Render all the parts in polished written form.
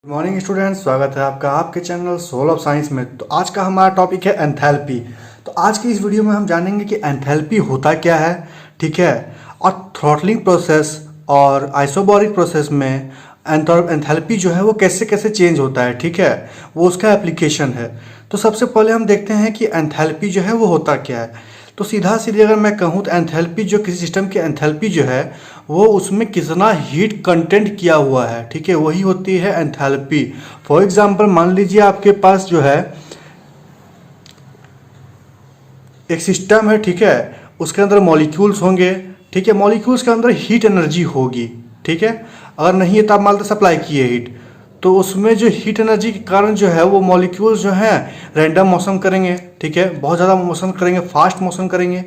Good morning students, स्वागत है आपका आपके चैनल सोल ऑफ साइंस में। तो आज का हमारा टॉपिक है एंथैल्पी। तो आज की इस वीडियो में हम जानेंगे कि एंथैल्पी होता क्या है, ठीक है, और थ्रॉटलिंग प्रोसेस और आइसोबैरिक प्रोसेस में एंथैल्पी जो है वो कैसे कैसे चेंज होता है, ठीक है, वो उसका एप्लीकेशन है। तो सबसे पहले हम देखते हैं कि एंथैल्पी जो है वो होता क्या है। तो सीधा सीधे अगर मैं कहूँ तो एंथैल्पी जो किसी सिस्टम की एंथैल्पी जो है वो उसमें कितना हीट कंटेंट किया हुआ है, ठीक है, वही होती है एंथैल्पी। फॉर एग्जांपल मान लीजिए आपके पास जो है एक सिस्टम है, ठीक है, उसके अंदर मॉलिक्यूल्स होंगे, ठीक है, मॉलिक्यूल्स के अंदर हीट एनर्जी होगी, ठीक है। अगर नहीं है तो आप मान लो सप्लाई किए हीट, तो उसमें जो हीट एनर्जी के कारण जो है वो मॉलिक्यूल्स जो हैं रैंडम मोशन करेंगे, ठीक है, बहुत ज़्यादा मोशन करेंगे, फास्ट मोशन करेंगे,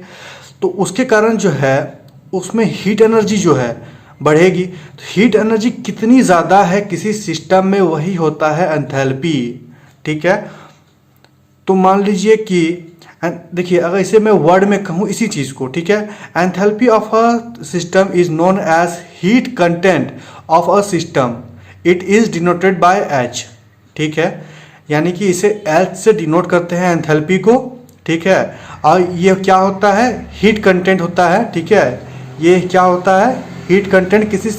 तो उसके कारण जो है उसमें हीट एनर्जी जो है बढ़ेगी। तो हीट एनर्जी कितनी ज़्यादा है किसी सिस्टम में, वही होता है एंथैल्पी, ठीक है। तो मान लीजिए कि देखिए, अगर इसे मैं वर्ड में कहूँ इसी चीज़ को, ठीक है, enthalpy of a system is known as heat content of a system, it is denoted by H, ठीक है, यानी कि इसे एच से डिनोट करते हैं एंथैल्पी को, ठीक है। और ये क्या होता है, हीट कंटेंट होता है, ठीक है, ये क्या होता है, हीट कंटेंट किसी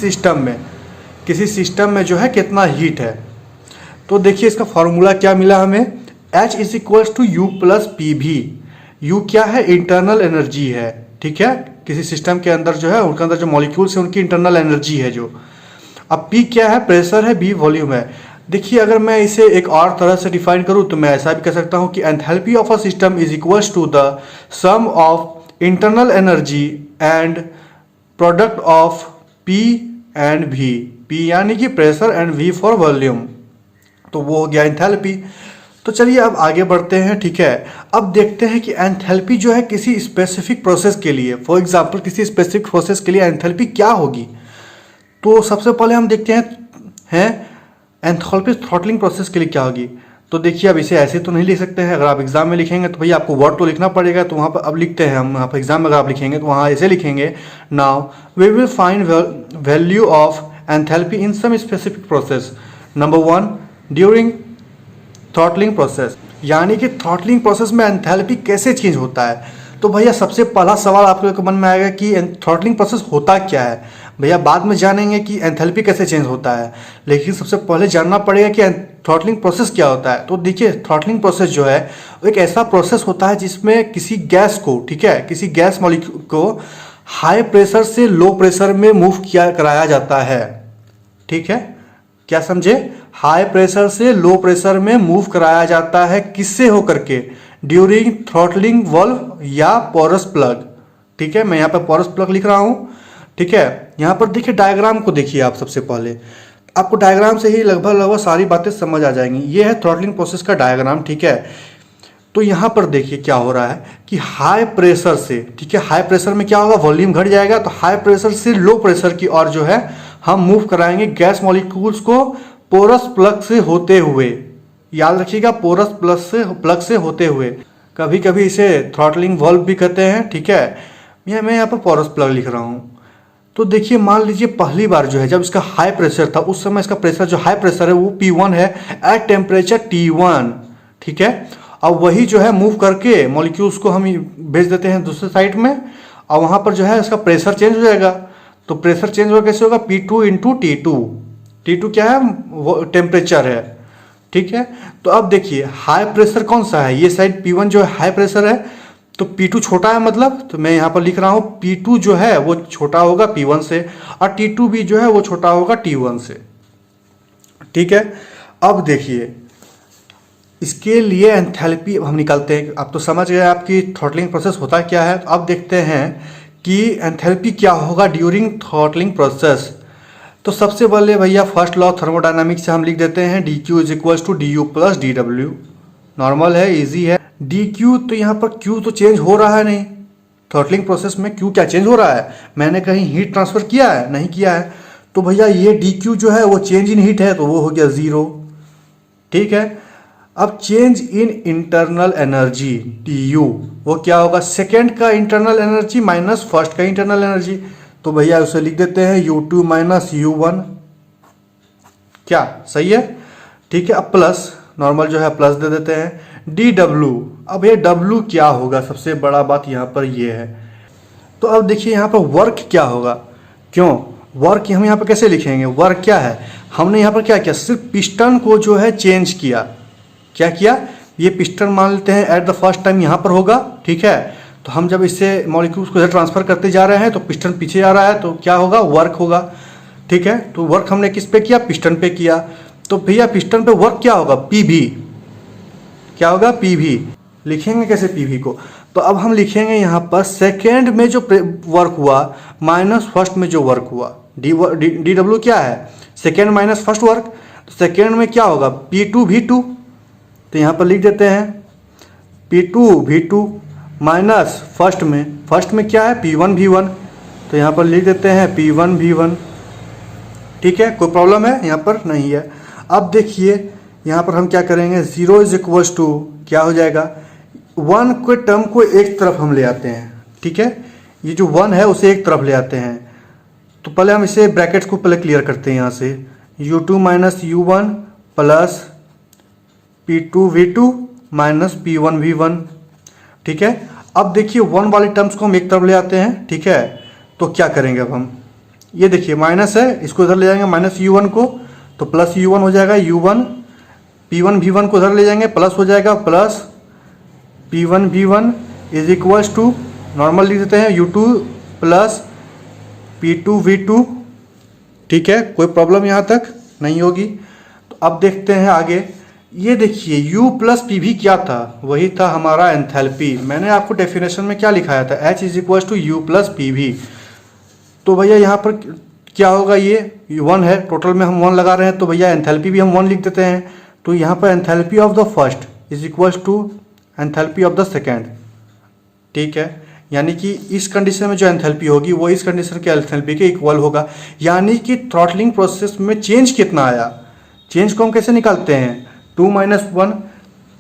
सिस्टम में जो है कितना हीट है। तो देखिए इसका फॉर्मूला क्या मिला हमें, H is equals to U plus P V. U क्या है, इंटरनल एनर्जी है, ठीक है, किसी सिस्टम के अंदर जो है उनके अंदर जो मॉलिक्यूल्स है उनकी इंटरनल एनर्जी है जो। अब P क्या है, प्रेशर है, B वॉल्यूम है। देखिए अगर मैं इसे एक और तरह से डिफाइन करूँ तो मैं ऐसा भी कह सकता हूँ कि enthalpy of a system is equals to the sum of internal energy and product of P and V। P यानी कि pressure and V for volume, तो वो हो गया एंथैल्पी। तो चलिए अब आगे बढ़ते हैं, ठीक है। अब देखते हैं कि एंथैल्पी जो है किसी स्पेसिफिक प्रोसेस के लिए, फॉर एग्जांपल किसी स्पेसिफिक प्रोसेस के लिए एंथैल्पी क्या होगी। तो सबसे पहले हम देखते हैं एंथैल्पी थ्रॉटलिंग प्रोसेस के लिए क्या होगी। तो देखिए अब इसे ऐसे तो नहीं लिख सकते हैं, अगर आप एग्जाम में लिखेंगे तो भैया आपको वर्ड तो लिखना पड़ेगा, तो वहाँ पर अब लिखते हैं हम, यहाँ पर एग्जाम में अगर आप लिखेंगे तो वहाँ ऐसे लिखेंगे, now we will find value of enthalpy in some specific process. Number 1, during throttling process, यानी कि थ्रॉटलिंग प्रोसेस में एंथैल्पी कैसे चेंज होता है। तो भैया सबसे पहला सवाल आपके मन में आएगा कि थ्रॉटलिंग प्रोसेस होता क्या है। भैया बाद में जानेंगे कि एंथैल्पी कैसे चेंज होता है, लेकिन सबसे पहले जानना पड़ेगा कि थ्रॉटलिंग प्रोसेस क्या होता है। तो देखिए थ्रॉटलिंग प्रोसेस जो है एक ऐसा प्रोसेस होता है जिसमें किसी गैस को, ठीक है, किसी गैस मॉलिक्यूल को हाई प्रेशर से लो प्रेशर में मूव कराया जाता है, ठीक है, क्या समझे, हाई प्रेशर से लो प्रेशर में मूव कराया जाता है, किससे होकर के, ड्यूरिंग थ्रॉटलिंग वाल्व या पोरस प्लग, ठीक है। मैं यहाँ पर पोरस प्लग लिख रहा हूँ, ठीक है। यहाँ पर देखिए डायग्राम को देखिए आप, सबसे पहले आपको डायग्राम से ही लगभग सारी बातें समझ आ जाएंगी। ये है थ्रॉटलिंग प्रोसेस का डायग्राम, ठीक है। तो यहाँ पर देखिए क्या हो रहा है कि हाई प्रेशर से, ठीक है, हाई प्रेशर में क्या होगा, वॉल्यूम घट जाएगा, तो हाई प्रेशर से लो प्रेशर की ओर जो है हम मूव कराएंगे गैस मॉलिक्यूल्स को पोरस प्लग से होते हुए, याद रखिएगा, पोरस प्लग से होते हुए। कभी कभी इसे थ्रॉटलिंग वाल्व भी कहते हैं, ठीक है। मैं यहाँ पर पोरस प्लग लिख रहा हूँ। तो देखिए मान लीजिए पहली बार जो है जब इसका हाई प्रेशर था, उस समय इसका प्रेशर जो हाई प्रेशर है वो P1 है एट टेम्परेचर T1, ठीक है। अब वही जो है मूव करके मॉलिक्यूल्स को हम भेज देते हैं दूसरे साइड में, और वहाँ पर जो है इसका प्रेशर चेंज हो जाएगा। तो प्रेशर चेंज होगा कैसे होगा, P2 इंटू T2। T2 क्या है, वो टेम्परेचर है, ठीक है। तो अब देखिए हाई प्रेशर कौन सा है, ये साइड P1 जो है हाई प्रेशर है, तो P2 छोटा है, मतलब तो मैं यहाँ पर लिख रहा हूँ P2 जो है वो छोटा होगा P1 से, और T2 भी जो है वो छोटा होगा T1 से, ठीक है। अब देखिए इसके लिए एंथैल्पी हम निकालते हैं। अब तो समझ गए आपकी थ्रॉटलिंग प्रोसेस होता क्या है। तो अब देखते हैं कि एंथैल्पी क्या होगा ड्यूरिंग थ्रॉटलिंग प्रोसेस। तो सबसे पहले भैया फर्स्ट लॉ थर्मोडायनामिक्स से हम लिख देते हैं, D Q is equals to D U plus D W. Normal है, इजी है। डी क्यू, तो यहाँ पर क्यू तो चेंज हो रहा है नहीं, थ्रॉटलिंग प्रोसेस में क्यू क्या चेंज हो रहा है, मैंने कहीं हीट ट्रांसफर किया है, नहीं किया है। तो भैया ये डी क्यू जो है वो चेंज इन हीट है, तो वो हो गया 0, ठीक है। अब change in internal energy T U, वो क्या होगा, सेकेंड का इंटरनल एनर्जी माइनस फर्स्ट का इंटरनल एनर्जी, तो भैया उसे लिख देते हैं U2 माइनस U1, क्या सही है। ठीक है। अब प्लस नॉर्मल जो है प्लस दे देते हैं डी डब्ल्यू। अब ये डब्ल्यू क्या होगा, सबसे बड़ा बात यहाँ पर ये है। तो अब देखिए यहाँ पर वर्क क्या होगा, क्यों वर्क हम यहाँ पर कैसे लिखेंगे, वर्क क्या है, हमने यहाँ पर क्या किया, सिर्फ पिस्टन को जो है चेंज किया। क्या किया, ये पिस्टन मान लेते हैं एट द फर्स्ट टाइम यहाँ पर होगा, ठीक है। तो हम जब इससे मॉलिक्यूल्स को ट्रांसफर करते जा रहे हैं तो पिस्टन पीछे जा रहा है, तो क्या होगा, वर्क होगा, ठीक है। तो वर्क हमने किस पे किया, पिस्टन पे किया। तो भैया पिस्टन पे वर्क क्या होगा, पीवी, क्या होगा, पीवी। लिखेंगे कैसे पीवी को, तो अब हम लिखेंगे यहाँ पर सेकेंड में जो वर्क हुआ माइनस फर्स्ट में जो वर्क हुआ। डी डब्ल्यू क्या है, सेकेंड माइनस फर्स्ट वर्क। तो सेकेंड में क्या होगा, P2V2। तो यहाँ पर लिख देते हैं P2V2 माइनस फर्स्ट में क्या है, P1V1। तो यहाँ पर लिख देते हैं P1V1, ठीक है। कोई प्रॉब्लम है यहाँ पर, नहीं है। अब देखिए यहाँ पर हम क्या करेंगे, 0 इज इक्वल्स टू क्या हो जाएगा, 1 के टर्म को एक तरफ हम ले आते हैं, ठीक है। ये जो 1 है उसे एक तरफ ले आते हैं। तो पहले हम इसे ब्रैकेट्स को पहले क्लियर करते हैं यहाँ से, U2 minus U1 plus P2V2 minus P1V1, ठीक है। अब देखिए 1 वाली टर्म्स को हम एक तरफ ले आते हैं, ठीक है। तो क्या करेंगे अब हम, ये देखिए माइनस है, इसको इधर ले जाएंगे माइनस U1 को, तो प्लस U1 हो जाएगा, U1 P1V1 को इधर ले जाएंगे, प्लस हो जाएगा, plus P1V1 is equals to normal लिख देते हैं U2 प्लस P2V2, ठीक है। कोई प्रॉब्लम यहाँ तक नहीं होगी। तो अब देखते हैं आगे, ये देखिए U प्लस PV क्या था, वही था हमारा एंथैल्पी। मैंने आपको डेफिनेशन में क्या लिखाया था, H is equals to U plus PV। तो भैया यहाँ पर क्या होगा, ये 1 है, टोटल में हम 1 लगा रहे हैं, तो भैया एंथैल्पी भी हम 1 लिख देते हैं। तो यहाँ पर enthalpy of the first is equals to enthalpy of the second, ठीक है। यानी कि इस कंडीशन में जो एंथैल्पी होगी वो इस कंडीशन के एंथैल्पी के इक्वल होगा। यानी कि थ्रॉटलिंग प्रोसेस में चेंज कितना आया, चेंज को हम कैसे निकालते हैं, 2 माइनस 1।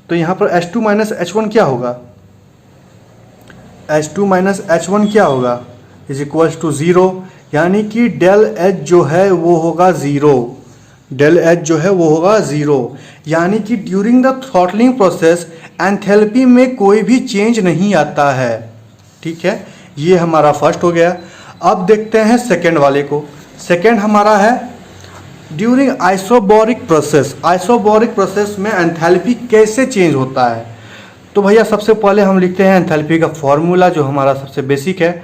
तो यहाँ पर H2 माइनस H1 क्या होगा, H2 माइनस H1 क्या होगा, इज इक्वल्स टू 0। यानी कि डेल H जो है वो होगा 0, डेल H जो है वो होगा 0। यानी कि during the throttling process enthalpy में कोई भी चेंज नहीं आता है, ठीक है। ये हमारा फर्स्ट हो गया। अब देखते हैं सेकेंड वाले को। सेकेंड हमारा है ड्यूरिंग आइसोबोरिक प्रोसेस। आइसोबोरिक प्रोसेस में एंथैल्पी कैसे चेंज होता है। तो भैया सबसे पहले हम लिखते हैं एंथैल्पी का फॉर्मूला, जो हमारा सबसे बेसिक है।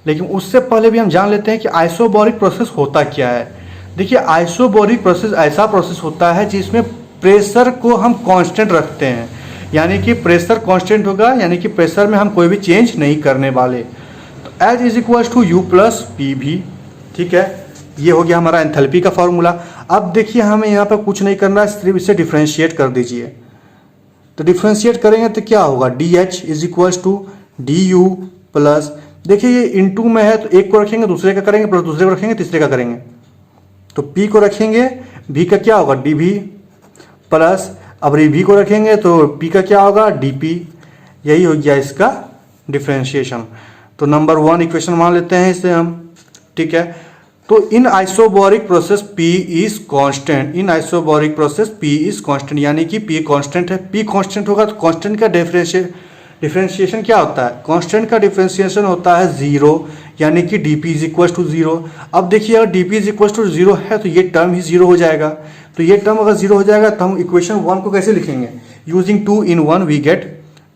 लेकिन उससे पहले भी हम जान लेते हैं कि आइसोबोरिक प्रोसेस होता क्या है। देखिए आइसोबोरिक प्रोसेस ऐसा प्रोसेस होता है जिसमें प्रेशर को हम कांस्टेंट रखते हैं। यानी कि प्रेशर कांस्टेंट होगा, यानी कि प्रेशर में हम कोई भी चेंज नहीं करने वाले। तो H is equals to U plus PV, ठीक है। ये हो गया हमारा एंथैल्पी का फॉर्मूला। अब देखिए हमें यहाँ पर कुछ नहीं करना है, सिर्फ इसे डिफ्रेंशिएट कर दीजिए। तो डिफ्रेंशिएट करेंगे तो क्या होगा, DH is equals to DU plus, देखिए ये इनटू में है तो एक को रखेंगे दूसरे का करेंगे, प्लस दूसरे को रखेंगे तीसरे का करेंगे। तो P को रखेंगे, V का क्या होगा DV प्लस, अब V को रखेंगे तो P का क्या होगा DP। यही हो गया इसका डिफ्रेंशिएशन। तो नंबर 1 इक्वेशन मान लेते हैं इसे हम, ठीक है। तो in isobaric process P is constant, in isobaric process P is constant, यानी कि P कांस्टेंट है। P कांस्टेंट होगा तो कांस्टेंट का डिफ्रेंशिएशन क्या होता है, कांस्टेंट का डिफ्रेंशिएशन होता है 0, यानी कि dP इज इक्वल टू 0। अब देखिए अगर dP इज इक्वल टू 0 है तो ये टर्म ही 0 हो जाएगा। तो ये टर्म अगर 0 हो जाएगा तो हम इक्वेशन 1 को कैसे लिखेंगे, using 2 in 1 we get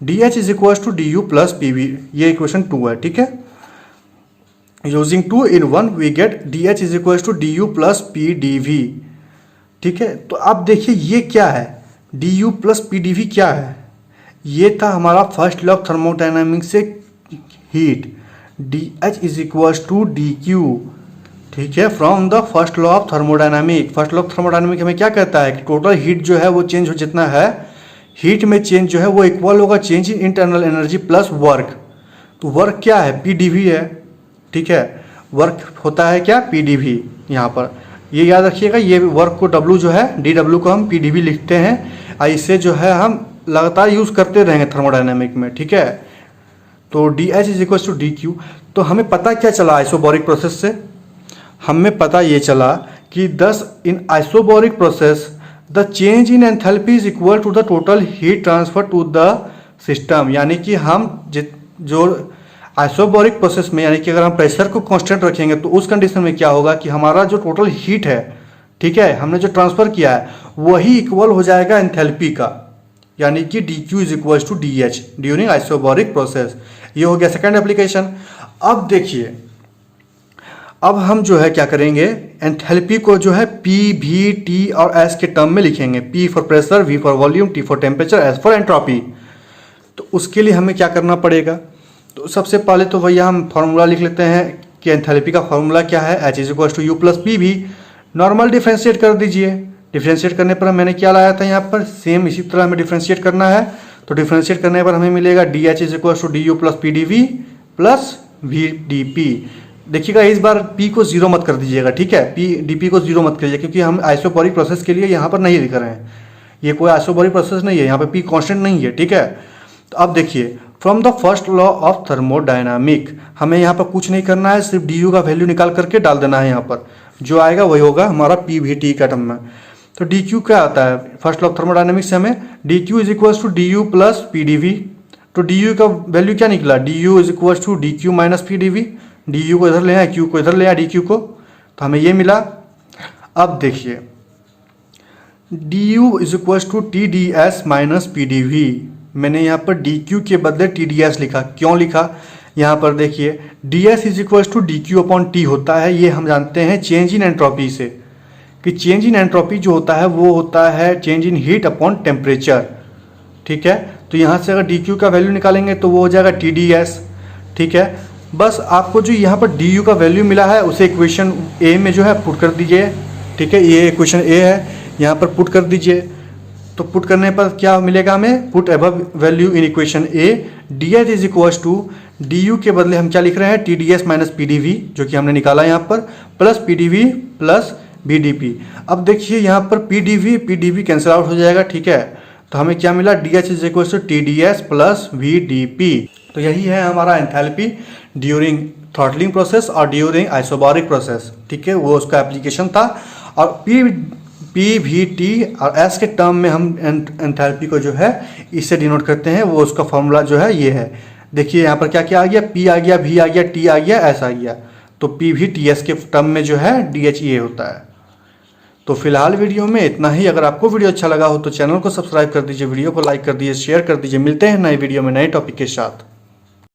DH is equal to DU plus PV। ये इक्वेशन 2 है, ठीक है। Using 2 in 1 we get DH is equal to DU plus PdV, ठीक है। तो अब देखिए ये क्या है, DU प्लस PdV क्या है, ये था हमारा फर्स्ट लॉ ऑफ थर्मोडायनामिक्स से heat, DH is equal to DQ, ठीक है, from the first law of thermodynamic. First law of thermodynamic हमें क्या कहता है कि टोटल हीट जो है वो चेंज हो, जितना है हीट में चेंज जो है वो इक्वल होगा change in internal energy plus work. तो वर्क क्या है, PdV है, ठीक है। वर्क होता है क्या, PdV। यहाँ पर ये याद रखिएगा, ये वर्क को W जो है DW को हम PdV लिखते हैं। इसे जो है हम लगातार यूज़ करते रहेंगे थर्मोडायनामिक में, ठीक है। तो DH is equal to DQ। तो हमें पता क्या चला आइसोबोरिक प्रोसेस से, हमें पता ये चला कि 10 in isobaric process the change in enthalpy is equal to the total heat transfer to the system. यानी कि हम जो आइसोबैरिक प्रोसेस में, यानी कि अगर हम प्रेशर को कांस्टेंट रखेंगे तो उस कंडीशन में क्या होगा कि हमारा जो टोटल हीट है, ठीक है, हमने जो ट्रांसफर किया है वही इक्वल हो जाएगा एंथैल्पी का, यानी कि dq is equal to dh during isobaric process. ये हो गया सेकंड एप्लीकेशन। अब देखिए, अब हम जो है क्या करेंगे, एंथैल्पी को जो है P, V, T और S के टर्म में लिखेंगे। P for pressure, V for volume, T for temperature, S for entropy. तो उसके लिए हमें क्या करना पड़ेगा, तो सबसे पहले तो भैया हम फार्मूला लिख लेते हैं कि एंथैल्पी का फार्मूला क्या है, H is equal to U plus P V. Normal differentiate कर दीजिए। डिफ्रेंशिएट करने पर मैंने क्या लाया था यहाँ पर, सेम इसी तरह हमें डिफ्रेंशिएट करना है। तो डिफ्रेंशिएट करने पर हमें मिलेगा DH is equal to DU plus P D V plus VdP। देखिएगा इस बार P को जीरो मत कर दीजिएगा, ठीक है, DP को जीरो मत करिए, क्योंकि हम आइसोबैरिक प्रोसेस के लिए यहाँ पर नहीं लिख रहे हैं। ये कोई आइसोबैरिक प्रोसेस नहीं है, यहाँ पर P कांस्टेंट नहीं है, ठीक है। तो अब देखिए, from the first law of thermodynamic, हमें यहाँ पर कुछ नहीं करना है, सिर्फ DU का वैल्यू निकाल करके डाल देना है। यहाँ पर जो आएगा वही होगा हमारा PVT का टर्म में। तो DQ क्या आता है, फर्स्ट लॉ ऑफ थर्मोडायनामिक्स से हमें DQ is equal to DU plus PdV। तो DU का वैल्यू क्या निकला, DU is equal to DQ minus PdV। DU को इधर ले आए, Q को इधर ले आए, DQ को, तो हमें ये मिला। अब देखिए, DU is equal to TdS minus PdV। मैंने यहाँ पर DQ के बदले TdS लिखा, क्यों लिखा, यहाँ पर देखिए DS is equal to DQ upon T होता है। ये हम जानते हैं चेंज इन एंट्रोपी से, कि चेंज इन एंट्रोपी जो होता है वो होता है change in heat upon temperature, ठीक है। तो यहाँ से अगर DQ का वैल्यू निकालेंगे तो वो हो जाएगा TdS, ठीक है। बस आपको जो यहाँ पर DU का वैल्यू मिला है उसे इक्वेशन A में जो है पुट कर दीजिए, ठीक है। ये इक्वेशन A है, यहाँ पर पुट कर दीजिए। तो पुट करने पर क्या मिलेगा हमें, put above value in equation A, DH is equal to DU के बदले हम क्या लिख रहे हैं, TdS माइनस PdV, जो कि हमने निकाला यहाँ पर, प्लस PdV प्लस VdP। अब देखिए यहाँ पर PdV कैंसिल आउट हो जाएगा, ठीक है। तो हमें क्या मिला, DH is equal to TdS plus VdP। तो यही है हमारा एंथैल्पी ड्यूरिंग थ्रॉटलिंग प्रोसेस और ड्यूरिंग आइसोबैरिक प्रोसेस, ठीक है, वो उसका एप्लीकेशन था। और PVT और S के टर्म में हम एंथैल्पी को जो है इससे डिनोट करते हैं, वो उसका फॉर्मूला जो है ये है। देखिए यहाँ पर क्या क्या आ गया, P आ गया, V आ गया, T आ गया, S आ गया। तो PVTS के टर्म में जो है DHA होता है। तो फिलहाल वीडियो में इतना ही। अगर आपको वीडियो अच्छा लगा हो तो चैनल को सब्सक्राइब कर दीजिए, वीडियो को लाइक कर दीजिए, शेयर कर दीजिए। मिलते हैं नए वीडियो में नए टॉपिक के साथ।